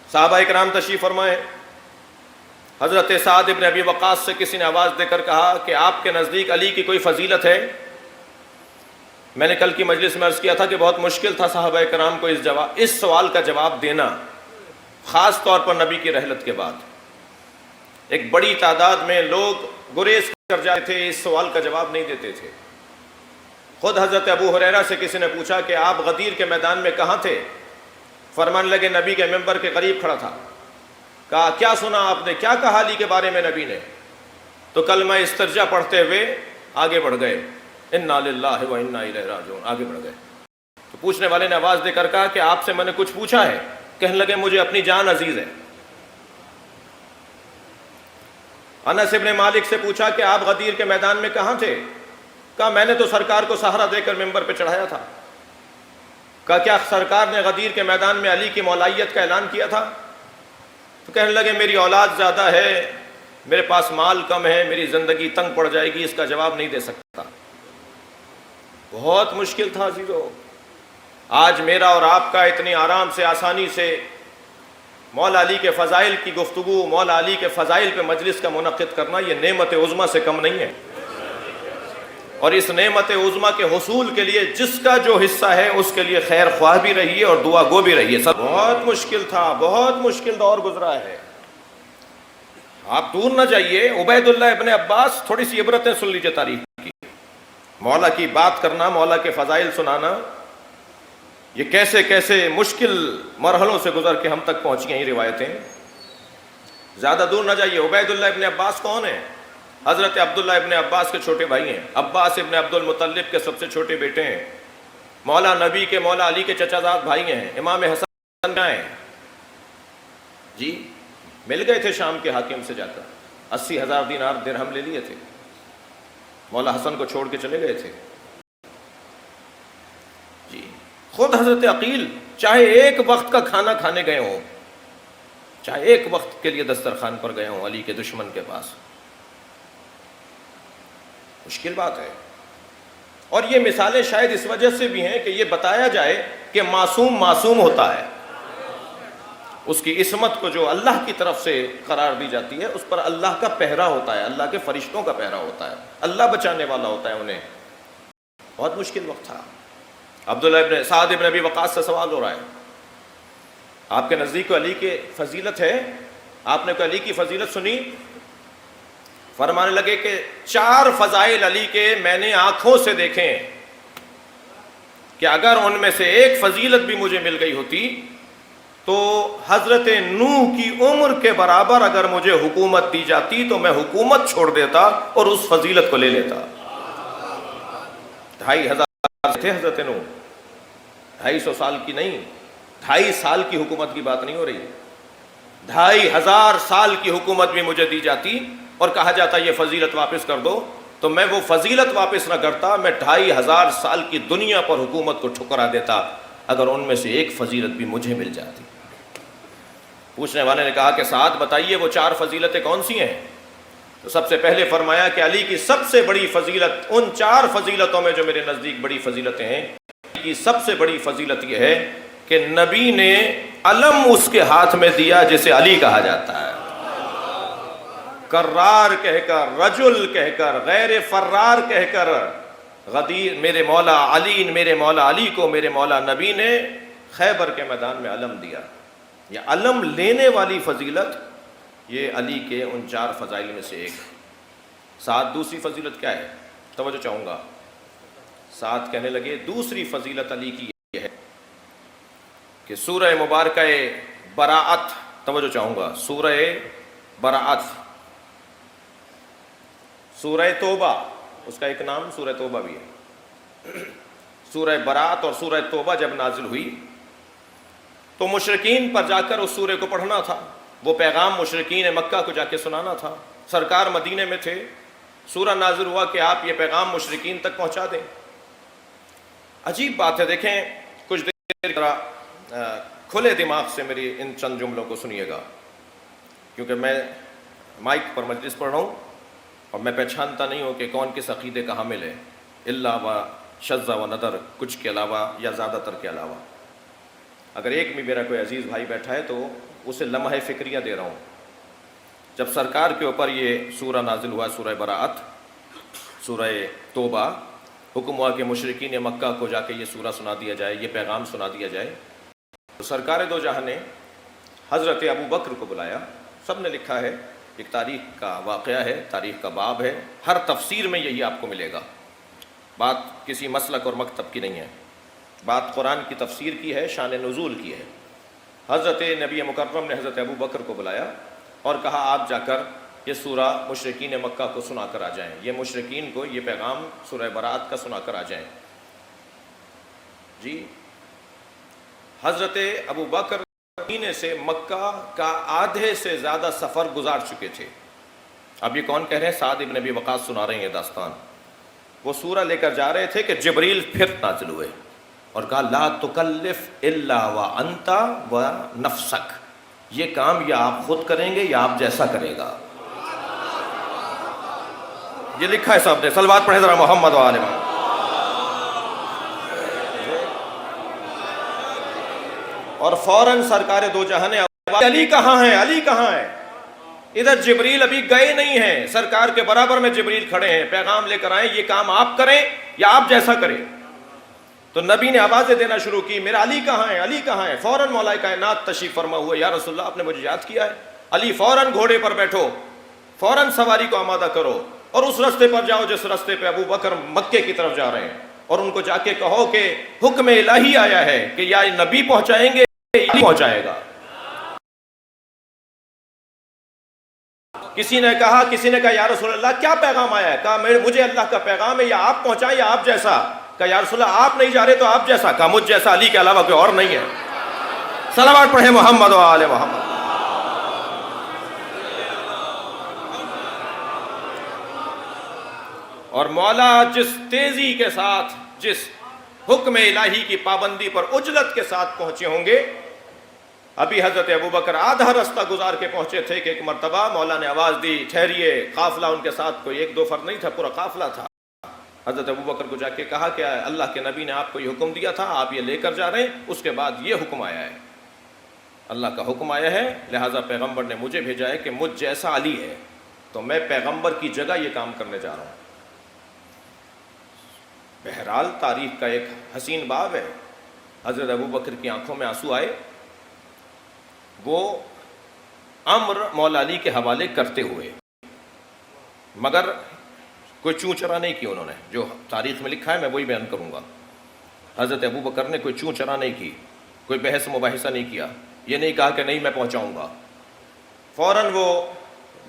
صحابہ کرام تشریف فرمائے. حضرت سعد ابن ابی وقاص سے کسی نے آواز دے کر کہا کہ آپ کے نزدیک علی کی کوئی فضیلت ہے؟ میں نے کل کی مجلس میں عرض کیا تھا کہ بہت مشکل تھا صحابہ کرام کو اس سوال کا جواب دینا، خاص طور پر نبی کی رحلت کے بعد. ایک بڑی تعداد میں لوگ گریز کر جاتے تھے، اس سوال کا جواب نہیں دیتے تھے. خود حضرت ابو ہریرہ سے کسی نے پوچھا کہ آپ غدیر کے میدان میں کہاں تھے؟ فرمانے لگے نبی کے ممبر کے قریب کھڑا تھا. کہا کیا سنا آپ نے، کیا کہا علی کے بارے میں نبی نے؟ تو کلمہ استرجا پڑھتے ہوئے آگے بڑھ گئے، انا للہ و انا الیہ راجعون، آگے بڑھ گئے. تو پوچھنے والے نے آواز دے کر کہا کہ آپ سے میں نے کچھ پوچھا ہے؟ کہنے لگے مجھے اپنی جان عزیز ہے. انس ابن مالک سے پوچھا کہ آپ غدیر کے میدان میں کہاں تھے؟ کہا میں نے تو سرکار کو سہارا دے کر ممبر پہ چڑھایا تھا. کہا کیا سرکار نے غدیر کے میدان میں علی کی مولائیت کا اعلان کیا تھا؟ تو کہنے لگے میری اولاد زیادہ ہے، میرے پاس مال کم ہے، میری زندگی تنگ پڑ جائے گی، اس کا جواب نہیں دے سکتا. بہت مشکل تھا عزیزو. آج میرا اور آپ کا اتنی آرام سے آسانی سے مولا علی کے فضائل کی گفتگو، مولا علی کے فضائل پہ مجلس کا منعقد کرنا، یہ نعمت عظمیٰ سے کم نہیں ہے. اور اس نعمت عظمیٰ کے حصول کے لیے جس کا جو حصہ ہے اس کے لیے خیر خواہ بھی رہیے اور دعا گو بھی رہیے. سب بہت مشکل تھا، بہت مشکل دور گزرا ہے. آپ دور نہ جائیے، عبید اللہ ابن عباس، تھوڑی سی عبرتیں سن لیجیے تاریخ کی. مولا کی بات کرنا، مولا کے فضائل سنانا، یہ کیسے کیسے مشکل مرحلوں سے گزر کے ہم تک پہنچ گئی روایتیں. زیادہ دور نہ جائیے. عبید اللہ ابن عباس کون ہیں؟ حضرت عبداللہ ابن عباس کے چھوٹے بھائی ہیں، عباس ابن عبد المطلب کے سب سے چھوٹے بیٹے ہیں، مولا نبی کے مولا علی کے چچا زاد بھائی ہیں. امام حسن کہاں ہیں جی؟ مل گئے تھے شام کے حاکم سے جا کر، 80,000 دینار درہم لے لیے تھے، مولا حسن کو چھوڑ کے چلے گئے تھے جی. خود حضرت عقیل چاہے ایک وقت کا کھانا کھانے گئے ہوں، چاہے ایک وقت کے لیے دسترخوان پر گئے ہوں علی کے دشمن کے پاس. مشکل بات ہے. اور یہ مثالیں شاید اس وجہ سے بھی ہیں کہ یہ بتایا جائے کہ معصوم معصوم ہوتا ہے، اس کی عصمت کو جو اللہ کی طرف سے قرار دی جاتی ہے اس پر اللہ کا پہرا ہوتا ہے، اللہ کے فرشتوں کا پہرا ہوتا ہے، اللہ بچانے والا ہوتا ہے انہیں. بہت مشکل وقت تھا. عبداللہ ابن سعد ابن ابی وقاص سے سوال ہو رہا ہے، آپ کے نزدیک علی کی فضیلت ہے؟ آپ نے کوئی علی کی فضیلت سنی؟ فرمانے لگے کہ 4 فضائل علی کے میں نے آنکھوں سے دیکھے کہ اگر ان میں سے ایک فضیلت بھی مجھے مل گئی ہوتی تو حضرت نوح کی عمر کے برابر اگر مجھے حکومت دی جاتی تو میں حکومت چھوڑ دیتا اور اس فضیلت کو لے لیتا. 2,500 تھے حضرت نوح، 250 سال کی نہیں، 2.5 سال کی حکومت کی بات نہیں ہو رہی. 2,500 سال کی حکومت بھی مجھے دی جاتی اور کہا جاتا یہ فضیلت واپس کر دو تو میں وہ فضیلت واپس نہ کرتا، میں 2,500 سال کی دنیا پر حکومت کو ٹھکرا دیتا اگر ان میں سے ایک فضیلت بھی مجھے مل جاتی. پوچھنے والے نے کہا کہ سعد بتائیے وہ 4 فضیلتیں کون سی ہیں؟ تو سب سے پہلے فرمایا کہ علی کی سب سے بڑی فضیلت، ان 4 فضیلتوں میں جو میرے نزدیک بڑی فضیلتیں ہیں، علی کی سب سے بڑی فضیلت یہ ہے کہ نبی نے علم اس کے ہاتھ میں دیا جسے علی کہا جاتا ہے. کرار کہہ کر، رجل کہہ کر، غیر فرار کہہ کر، غدیر میرے مولا علی کو میرے مولا نبی نے خیبر کے میدان میں علم دیا. یہ علم لینے والی فضیلت یہ علی کے ان 4 فضائل میں سے ایک. ساتھ دوسری فضیلت کیا ہے؟ توجہ چاہوں گا. ساتھ کہنے لگے دوسری فضیلت علی کی یہ ہے کہ سورہ مبارکہ براءت، توجہ چاہوں گا، سورہ براءت، سورہ توبہ، اس کا ایک نام سورہ توبہ بھی ہے. سورہ براءت اور سورہ توبہ جب نازل ہوئی تو مشرکین پر جا کر اس سورے کو پڑھنا تھا، وہ پیغام مشرکین مکہ کو جا کے سنانا تھا. سرکار مدینے میں تھے، سورہ نازل ہوا کہ آپ یہ پیغام مشرکین تک پہنچا دیں. عجیب بات ہے، دیکھیں کچھ دیر کھلے دماغ سے میری ان چند جملوں کو سنیے گا، کیونکہ میں مائک پر مجلس پڑھ رہا ہوں اور میں پہچانتا نہیں ہوں کہ کون کس عقیدے کا حامل ہے، الا و شذ و ندر، کچھ کے علاوہ یا زیادہ تر کے علاوہ. اگر ایک بھی میرا کوئی عزیز بھائی بیٹھا ہے تو اسے لمحہ فکریہ دے رہا ہوں. جب سرکار کے اوپر یہ سورہ نازل ہوا، سورہ براءت، سورہ توبہ، حکم ہوا کہ مشرکین مکہ کو جا کے یہ سورہ سنا دیا جائے، یہ پیغام سنا دیا جائے، تو سرکار دو جہاں نے حضرت ابو بکر کو بلایا. سب نے لکھا ہے، ایک تاریخ کا واقعہ ہے، تاریخ کا باب ہے، ہر تفسیر میں یہی آپ کو ملے گا. بات کسی مسلک اور مکتب کی نہیں ہے، بات قرآن کی تفسیر کی ہے، شان نزول کی ہے. حضرت نبی مکرم نے حضرت ابو بکر کو بلایا اور کہا آپ جا کر یہ سورہ مشرکین مکہ کو سنا کر آ جائیں، یہ مشرکین کو یہ پیغام سورہ براءت کا سنا کر آ جائیں. جی حضرت ابو بکر مدینے سے مکہ کا آدھے سے زیادہ سفر گزار چکے تھے. اب یہ کون کہہ رہے ہیں؟ سعد ابن ابی وقاص سنا رہے ہیں یہ داستان. وہ سورہ لے کر جا رہے تھے کہ جبریل پھر نازل ہوئے اور کہا لا تکلف الا وانت ونفسک، یہ کام یا آپ خود کریں گے یا آپ جیسا کرے گا. یہ لکھا ہے صاحب نے، صلوات پڑھیں ذرا محمد و آل محمد. اور فوراً سرکار دو جہاں نے علی کہاں ہے، علی کہاں ہے؟ ادھر جبریل ابھی گئے نہیں ہیں، سرکار کے برابر میں جبریل کھڑے ہیں، پیغام لے کر آئیں، یہ کام آپ کریں یا آپ جیسا کریں. تو نبی نے آوازیں دینا شروع کی، میرا علی کہاں ہے، علی کہاں ہے؟ فوراً مولا کائنات تشریف فرما ہوئے، یا رسول اللہ آپ نے مجھے یاد کیا ہے. علی فوراً گھوڑے پر بیٹھو، فوراً سواری کو آمادہ کرو اور اس رستے پر جاؤ جس رستے پہ ابو بکر مکے کی طرف جا رہے ہیں، اور ان کو جا کے کہو کہ حکم الہی آیا ہے کہ یا نبی پہنچائیں گے یا علی پہنچائے گا. کسی نے کہا یا رسول اللہ کیا پیغام آیا ہے؟ کہا مجھے اللہ کا پیغام ہے، یا آپ پہنچائیں یا آپ جیسا. کہا یا رسول اللہ آپ نہیں جا رہے تو آپ جیسا. کہا مجھ جیسا علی کے علاوہ کوئی اور نہیں ہے. صلوات پڑھیں محمد و آل محمد. اور مولا جس تیزی کے ساتھ، جس حکم الہی کی پابندی پر عجلت کے ساتھ پہنچے ہوں گے. ابھی حضرت ابو بکر آدھا رستہ گزار کے پہنچے تھے کہ ایک مرتبہ مولا نے آواز دی ٹھہریے. قافلہ ان کے ساتھ کوئی ایک دو فرد نہیں تھا، پورا قافلہ تھا. حضرت ابو بکر کو جا کے کہا کہ اللہ کے نبی نے آپ کو یہ حکم دیا تھا، آپ یہ لے کر جا رہے ہیں، اس کے بعد یہ حکم آیا ہے، اللہ کا حکم آیا ہے، لہٰذا پیغمبر نے مجھے بھیجا ہے کہ مجھ جیسا علی ہے تو میں پیغمبر کی جگہ یہ کام کرنے جا رہا ہوں. بہرحال تاریخ کا ایک حسین باب ہے. حضرت ابو بکر کی آنکھوں میں آنسو آئے. وہ امر مولا علی کے حوالے کرتے ہوئے، مگر کوئی چوں چرا نہیں کی انہوں نے. جو تاریخ میں لکھا ہے میں وہی بیان کروں گا. حضرت ابو بکر نے کوئی چوں چرا نہیں کی، کوئی بحث مباحثہ نہیں کیا، یہ نہیں کہا کہ نہیں میں پہنچاؤں گا. فوراً وہ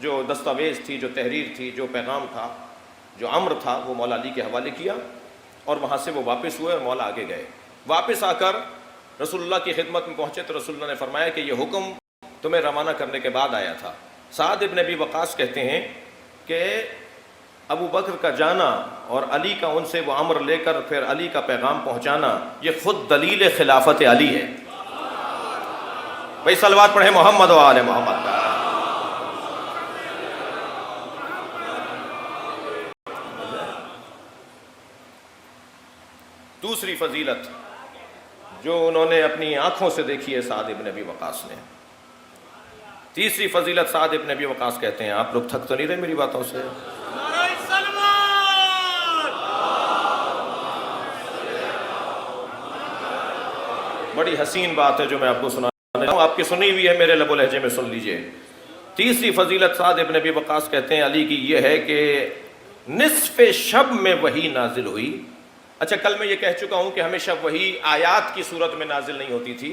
جو دستاویز تھی، جو تحریر تھی، جو پیغام تھا، جو امر تھا، وہ مولا علی کے حوالے کیا اور وہاں سے وہ واپس ہوئے اور مولا آگے گئے. واپس آ کر رسول اللہ کی خدمت میں پہنچے تو رسول اللہ نے فرمایا کہ یہ حکم تمہیں روانہ کرنے کے بعد آیا تھا. سعد ابن ابی وقاص کہتے ہیں کہ ابو بکر کا جانا اور علی کا ان سے وہ امر لے کر پھر علی کا پیغام پہنچانا، یہ خود دلیل خلافت علی ہے. بھائی صلوات پڑھیں محمد و آل محمد. دوسری فضیلت جو انہوں نے اپنی آنکھوں سے دیکھی ہے سعد ابن ابی وقاص نے. تیسری فضیلت سعد ابن ابی وقاص کہتے ہیں، آپ لوگ تھک تو نہیں رہے میری باتوں سے؟ بڑی حسین بات ہے جو میں آپ کو سنا رہا ہوں، آپ کی سنی ہوئی ہے، میرے لب و لہجے میں سن لیجئے. تیسری فضیلت سعد ابن ابی وقاص کہتے ہیں علی کی یہ ہے کہ نصف شب میں وحی نازل ہوئی. اچھا کل میں یہ کہہ چکا ہوں کہ ہمیشہ وحی آیات کی صورت میں نازل نہیں ہوتی تھی.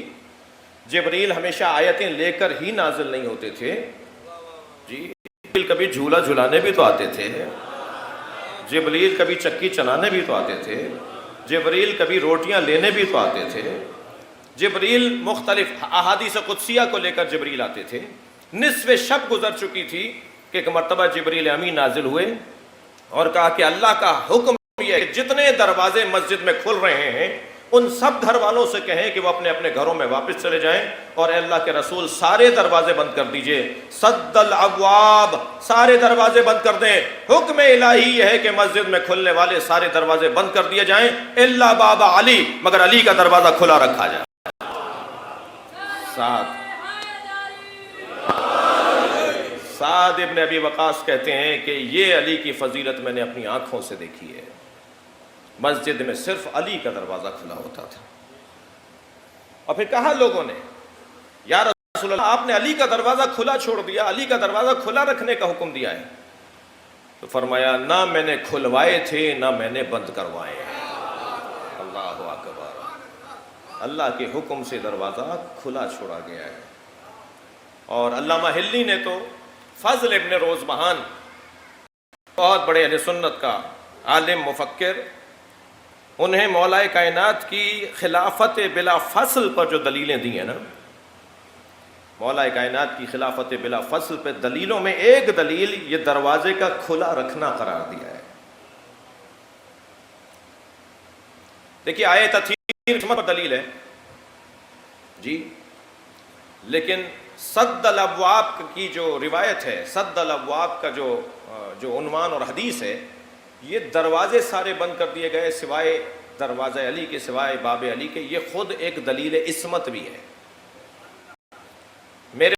جبریل ہمیشہ آیتیں لے کر ہی نازل نہیں ہوتے تھے. جی جبریل کبھی جھولا جھلانے بھی تو آتے تھے، جبریل کبھی چکی چلانے بھی تو آتے تھے، جبریل کبھی روٹیاں لینے بھی تو آتے تھے، جبریل مختلف احادیث قدسیہ کو لے کر جبریل آتے تھے. نصف شب گزر چکی تھی کہ ایک مرتبہ جبریل امین نازل ہوئے اور کہا کہ اللہ کا حکم یہ ہے کہ جتنے دروازے مسجد میں کھل رہے ہیں ان سب گھر والوں سے کہیں کہ وہ اپنے اپنے گھروں میں واپس چلے جائیں، اور اے اللہ کے رسول سارے دروازے بند کر دیجئے. سد الابواب، سارے دروازے بند کر دیں. حکم الہی یہ ہے کہ مسجد میں کھلنے والے سارے دروازے بند کر دیے جائیں الا باب علی، مگر علی کا دروازہ کھلا رکھا جائے. ساتھ سعد ابن ابی وقاص کہتے ہیں کہ یہ علی کی فضیلت میں نے اپنی آنکھوں سے دیکھی ہے. مسجد میں صرف علی کا دروازہ کھلا ہوتا تھا. اور پھر کہا لوگوں نے یا رسول اللہ آپ نے علی کا دروازہ کھلا چھوڑ دیا, علی کا دروازہ کھلا رکھنے کا حکم دیا ہے. تو فرمایا نہ میں نے کھلوائے تھے نہ میں نے بند کروائے. اللہ اکبر, اللہ کے حکم سے دروازہ کھلا چھوڑا گیا ہے. اور علامہ ہلی نے تو فضل ابن روزبہان, بہت بڑے اہل سنت کا عالم مفکر, انہیں مولا کائنات کی خلافت بلا فصل پر جو دلیلیں دی ہیں نا, مولا کائنات کی خلافت بلا فصل پہ دلیلوں میں ایک دلیل یہ دروازے کا کھلا رکھنا قرار دیا ہے. دیکھیے آیت تطہیر پر دلیل ہے جی, لیکن سد الابواب کی جو روایت ہے, سد الابواب کا جو عنوان اور حدیث ہے, یہ دروازے سارے بند کر دیے گئے سوائے دروازہ علی کے, سوائے باب علی کے, یہ خود ایک دلیل عصمت بھی ہے.